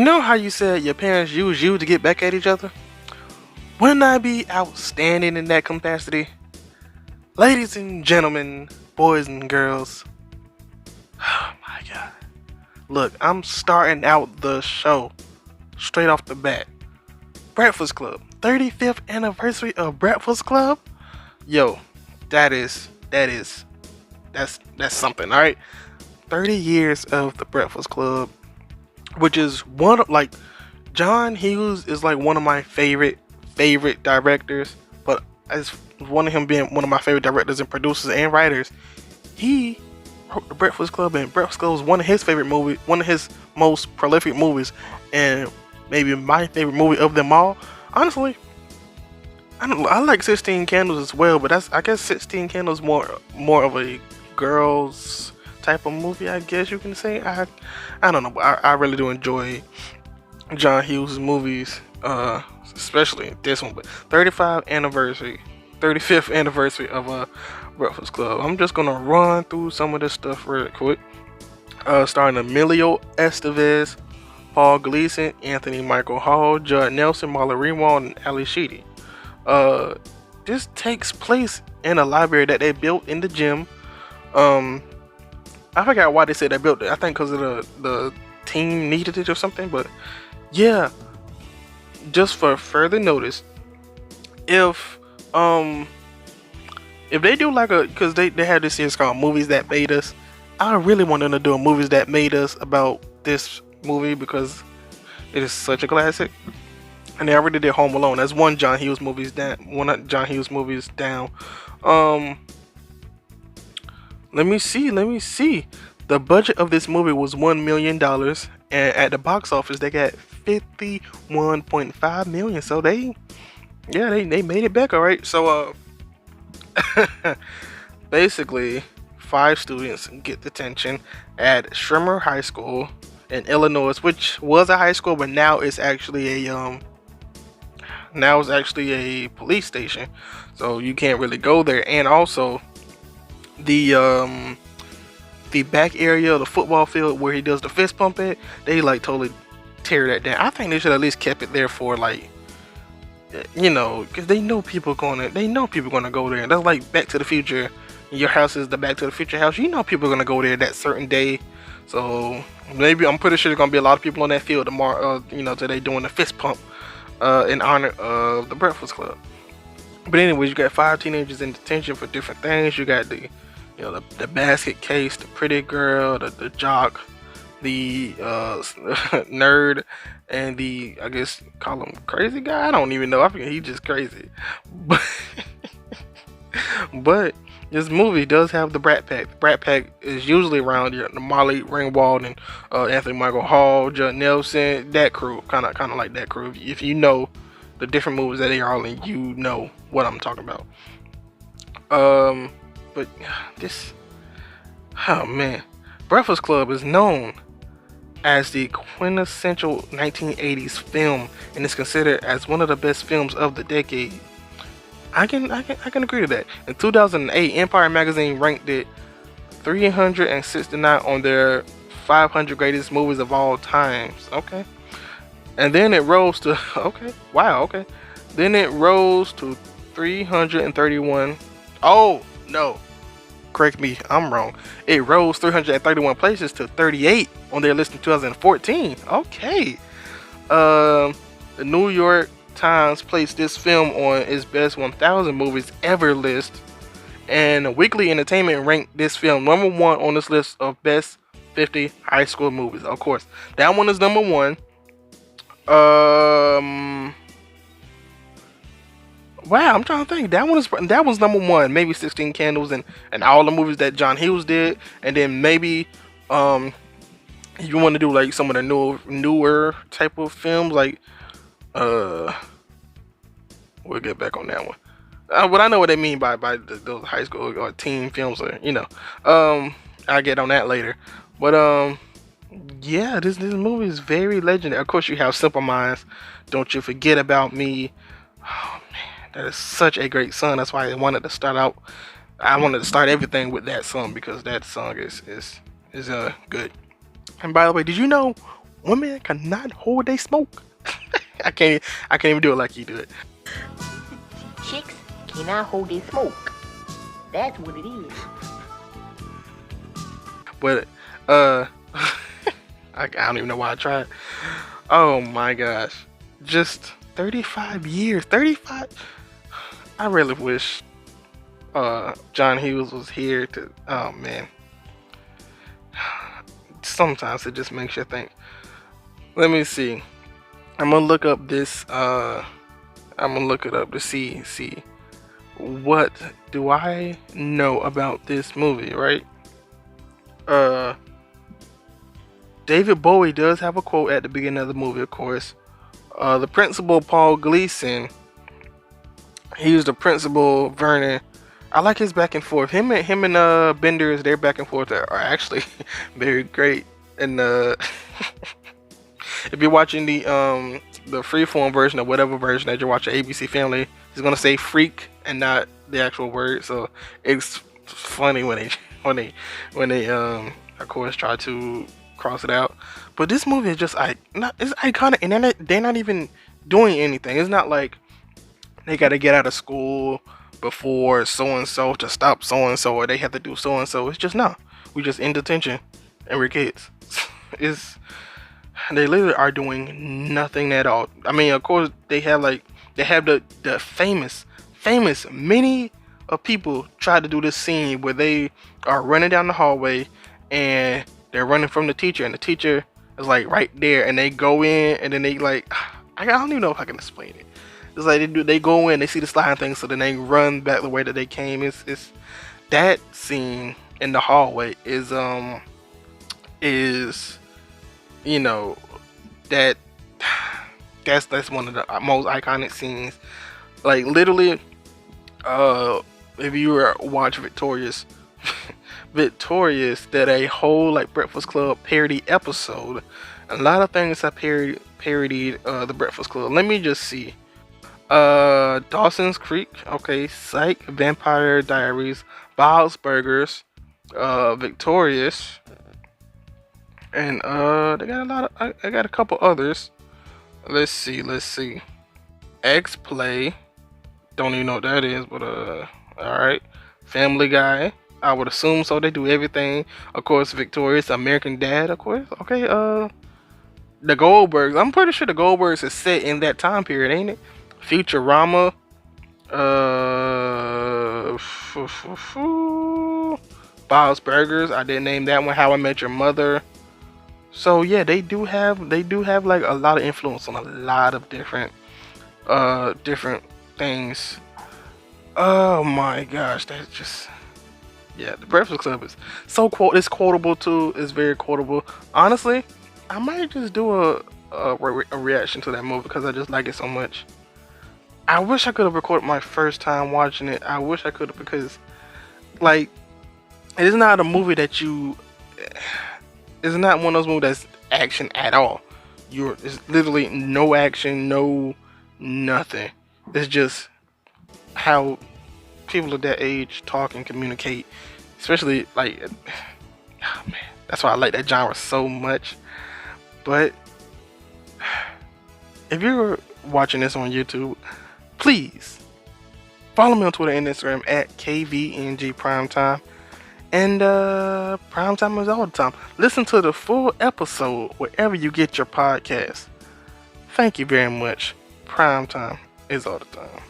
know how you said your parents use you to get back at each other? Wouldn't I be outstanding in that capacity? Ladies and gentlemen, boys and girls, oh my god. Look, I'm starting out the show straight off the bat. Breakfast Club, 35th anniversary of Breakfast Club? Yo, that's something, alright? 30 years of the Breakfast Club, which is one of like John Hughes is like one of my favorite directors, but as one of him being one of my favorite directors and producers and writers, he wrote The Breakfast Club, and Breakfast Club was one of his favorite movies, one of his most prolific movies, and maybe my favorite movie of them all. Honestly, I like 16 Candles as well, but I guess 16 Candles more of a girls type of movie, I guess you can say. I don't know, but I really do enjoy John Hughes' movies, especially this one. But 35th anniversary of Breakfast Club. I'm just gonna run through some of this stuff real quick. Starring Emilio Estevez, Paul Gleason, Anthony Michael Hall, Judd Nelson, Marlon Ringwald, and Ali Sheedy. This takes place in a library that they built in the gym. I forgot why they said they built it. I think because of the team needed it or something. But yeah, just for further notice, if they do like because they had this series called Movies That Made Us. I really want them to do a Movies That Made Us about this movie because it is such a classic. And they already did Home Alone. That's one John Hughes movies down. Let me see. The budget of this movie was $1 million, and at the box office they got 51.5 million. So they made it back, all right. So basically, 5 students get detention at Schremer High School in Illinois, which was a high school, but now it's actually a police station. So you can't really go there, and also the back area of the football field where he does the fist pump at, they like totally tear that down. I think they should at least kept it there for like, because they know people gonna go there. That's like Back to the Future. Your house is the Back to the Future house. You know people are gonna go there that certain day. So maybe I'm pretty sure there's gonna be a lot of people on that field tomorrow. Today doing the fist pump in honor of the Breakfast Club. But anyways, you got 5 teenagers in detention for different things. You got the basket case, the pretty girl, the jock, the nerd, and the, I guess call him crazy guy. I don't even know. I think he's just crazy. But this movie does have the Brat Pack. The Brat Pack is usually around the Molly Ringwald and Anthony Michael Hall, Judd Nelson, that crew, kind of like that crew. If you know the different movies that they are all in, you know what I'm talking about. But this, oh man, Breakfast Club is known as the quintessential 1980s film and is considered as one of the best films of the decade. I can agree to that. In 2008, Empire Magazine ranked it 369 on their 500 greatest movies of all times. Okay. And then it rose to Then it rose to 331. Oh, no. Correct me, I'm wrong. It rose 331 places to 38 on their list in 2014. Okay. The New York Times placed this film on its best 1,000 movies ever list, and Weekly Entertainment ranked this film number 1 on this list of best 50 high school movies. Of course, that one is number 1. Wow, I'm trying to think. That was number 1. Maybe 16 Candles and all the movies that John Hughes did, and then maybe if you want to do like some of the newer type of films, like we'll get back on that one. But I know what they mean by those high school or teen films, or I'll get on that later. But yeah, this movie is very legendary. Of course, you have Simple Minds, Don't You Forget About Me. Oh man, that is such a great song. That's why I wanted to start everything with that song, because that song is good. And by the way, did you know Women cannot hold they smoke. I can't even do it like you do it. Chicks cannot hold their smoke. That's what it is. But I don't even know why I tried. Oh my gosh, just 35 years. 35. I really wish John Hughes was here to. Oh man. Sometimes it just makes you think. Let me see. I'm gonna look up this. I'm gonna look it up to see what do I know about this movie, right? David Bowie does have a quote at the beginning of the movie, of course. The principal, Paul Gleason, he was the principal, Vernon. I like his back and forth. Him and Benders, their back and forth are actually very great. And if you're watching the freeform version or whatever version that you're watching, ABC Family, he's gonna say freak and not the actual word. So it's funny when they of course try to cross it out. But this movie is just it's iconic, and they're not even doing anything. It's not like they got to get out of school before so and so to stop so and so, or they have to do so and so. It's just no, we just in detention and we're kids. They literally are doing nothing at all. I mean, of course they have the famous many of people try to do this scene where they are running down the hallway and they're running from the teacher, and the teacher is like right there, and they go in, and then they like, I don't even know if I can explain it. It's like they go in, they see the sliding thing, so then they run back the way that they came. It's that scene in the hallway is you know that's one of the most iconic scenes. Like literally, if you were watch Victorious. Victorious did a whole like Breakfast Club parody episode. A lot of things have parodied the Breakfast Club. Let me just see. Dawson's Creek, okay, Psych, Vampire Diaries, Bob's Burgers, Victorious, and they got a lot of. I got a couple others. Let's see. X Play. Don't even know what that is, but all right. Family Guy. I would assume so. They do everything. Of course, Victorious, American Dad, of course. Okay, the Goldbergs. I'm pretty sure the Goldbergs is set in that time period, ain't it? Futurama. Bob's Burgers. I didn't name that one. How I Met Your Mother. So yeah, they do have like a lot of influence on a lot of different things. Oh my gosh, that's just. Yeah, the Breakfast Club is so it's quotable too. It's very quotable. Honestly, I might just do a reaction to that movie because I just like it so much. I wish I could have recorded my first time watching it. I wish I could have, because like it is not a movie that you. It's not one of those movies that's action at all. It's literally no action, no nothing. It's just how people of that age talk and communicate, especially like, oh man, that's why I like that genre so much. But if you're watching this on YouTube, please follow me on Twitter and Instagram at KVNG Primetime. And Primetime is all the time. Listen to the full episode wherever you get your podcast. Thank you very much. Primetime is all the time.